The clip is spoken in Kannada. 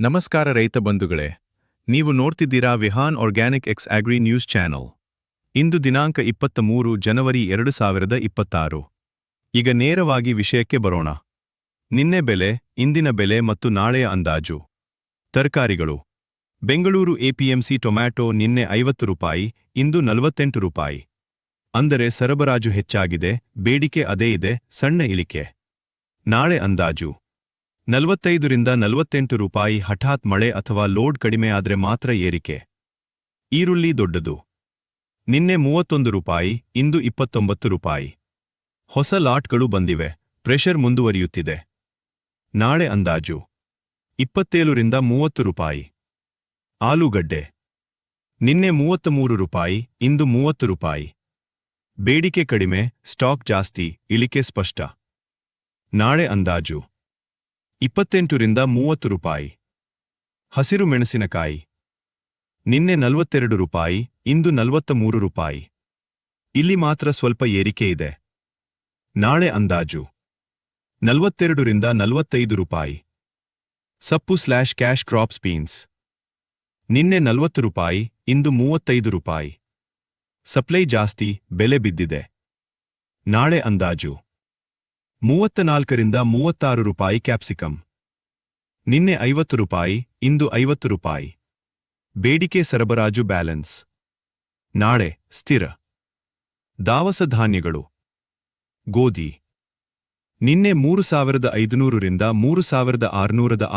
ನಮಸ್ಕಾರ ರೈತ ಬಂಧುಗಳೇ, ನೀವು ನೋಡ್ತಿದ್ದೀರಾ ವಿಹಾನ್ ಆರ್ಗ್ಯಾನಿಕ್ ಎಕ್ಸ್ ಆಗ್ರಿ ನ್ಯೂಸ್ ಚಾನೆಲ್. ಇಂದು ದಿನಾಂಕ 23 ಜನವರಿ 2026. ಈಗ ನೇರವಾಗಿ ವಿಷಯಕ್ಕೆ ಬರೋಣ. ನಿನ್ನೆ ಬೆಲೆ, ಇಂದಿನ ಬೆಲೆ ಮತ್ತು ನಾಳೆಯ ಅಂದಾಜು. ತರಕಾರಿಗಳು. ಬೆಂಗಳೂರು ಎಪಿಎಂಸಿ ಟೊಮ್ಯಾಟೊ ನಿನ್ನೆ 50 ರೂಪಾಯಿ, ಇಂದು 48 ರೂಪಾಯಿ. ಅಂದರೆ ಸರಬರಾಜು ಹೆಚ್ಚಾಗಿದೆ, ಬೇಡಿಕೆ ಅದೇ ಇದೆ, ಸಣ್ಣ ಇಳಿಕೆ. ನಾಳೆ ಅಂದಾಜು 45 ರಿಂದ 48 ರೂಪಾಯಿ. ಹಠಾತ್ ಮಳೆ ಅಥವಾ ಲೋಡ್ ಕಡಿಮೆ ಆದ್ರೆ ಮಾತ್ರ ಏರಿಕೆ. ಈರುಳ್ಳಿ ದೊಡ್ಡದು. ನಿನ್ನೆ 31 ರೂಪಾಯಿ, ಇಂದು 29 ರೂಪಾಯಿ. ಹೊಸ ಲಾಟ್ಗಳು ಬಂದಿವೆ, ಪ್ರೆಷರ್ ಮುಂದುವರಿಯುತ್ತಿದೆ. ನಾಳೆ ಅಂದಾಜು 27 ರಿಂದ 30 ರೂಪಾಯಿ. ಆಲೂಗಡ್ಡೆ. ನಿನ್ನೆ 33 ರೂಪಾಯಿ, ಇಂದು 30 ರೂಪಾಯಿ. ಬೇಡಿಕೆ ಕಡಿಮೆ, ಸ್ಟಾಕ್ ಜಾಸ್ತಿ, ಇಳಿಕೆ ಸ್ಪಷ್ಟ. ನಾಳೆ ಅಂದಾಜು 28 ರಿಂದ 30 ರೂಪಾಯಿ. ಹಸಿರು ಮೆಣಸಿನಕಾಯಿ. ನಿನ್ನೆ 42 ರೂಪಾಯಿ, ಇಂದು 43 ರೂಪಾಯಿ. ಇಲ್ಲಿ ಮಾತ್ರ ಸ್ವಲ್ಪ ಏರಿಕೆ ಇದೆ. ನಾಳೆ ಅಂದಾಜು 42 ರಿಂದ 45 ರೂಪಾಯಿ. ಸಪ್ಪು / ಕ್ಯಾಶ್ ಕ್ರಾಪ್ಸ್ ಬೀನ್ಸ್. ನಿನ್ನೆ 40 ರೂಪಾಯಿ, ಇಂದು 35 ರೂಪಾಯಿ. ಸಪ್ಲೈ ಜಾಸ್ತಿ, ಬೆಲೆ ಬಿದ್ದಿದೆ. ನಾಳೆ ಅಂದಾಜು 34 ರಿಂದ 36 ರೂಪಾಯಿ. ಕ್ಯಾಪ್ಸಿಕಮ್. ನಿನ್ನೆ 50 ರೂಪಾಯಿ, ಇಂದು 50 ರೂಪಾಯಿ. ಬೇಡಿಕೆ ಸರಬರಾಜು ಬ್ಯಾಲೆನ್ಸ್. ನಾಳೆ ಸ್ಥಿರ. ದವಸ ಧಾನ್ಯಗಳು. ಗೋಧಿ. ನಿನ್ನೆ 3500 ರಿಂದ 3650